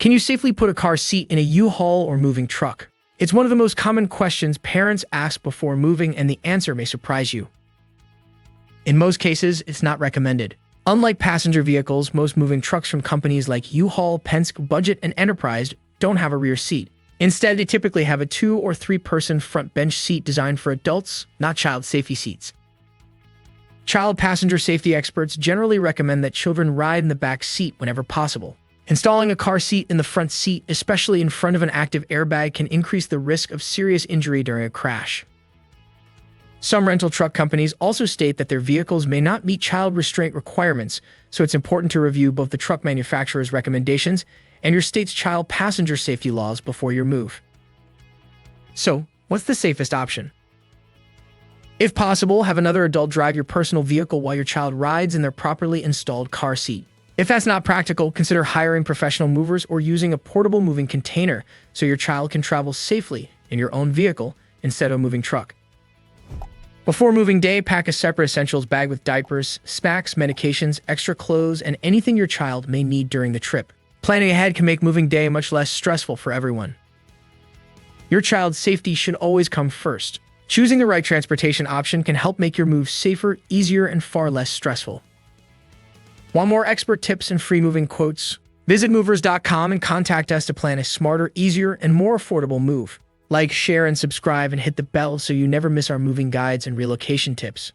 Can you safely put a car seat in a U-Haul or moving truck? It's one of the most common questions parents ask before moving, and the answer may surprise you. In most cases, it's not recommended. Unlike passenger vehicles, most moving trucks from companies like U-Haul, Penske, Budget, and Enterprise don't have a rear seat. Instead, they typically have a 2- or 3-person front bench seat designed for adults, not child safety seats. Child passenger safety experts generally recommend that children ride in the back seat whenever possible. Installing a car seat in the front seat, especially in front of an active airbag, can increase the risk of serious injury during a crash. Some rental truck companies also state that their vehicles may not meet child restraint requirements, so it's important to review both the truck manufacturer's recommendations and your state's child passenger safety laws before your move. So, what's the safest option? If possible, have another adult drive your personal vehicle while your child rides in their properly installed car seat. If that's not practical, consider hiring professional movers or using a portable moving container so your child can travel safely in your own vehicle instead of a moving truck. Before moving day, pack a separate essentials bag with diapers, snacks, medications, extra clothes, and anything your child may need during the trip. Planning ahead can make moving day much less stressful for everyone. Your child's safety should always come first. Choosing the right transportation option can help make your move safer, easier, and far less stressful. Want more expert tips and free moving quotes? Visit Movers.com and contact us to plan a smarter, easier, and more affordable move. Like, share, and subscribe, and hit the bell so you never miss our moving guides and relocation tips.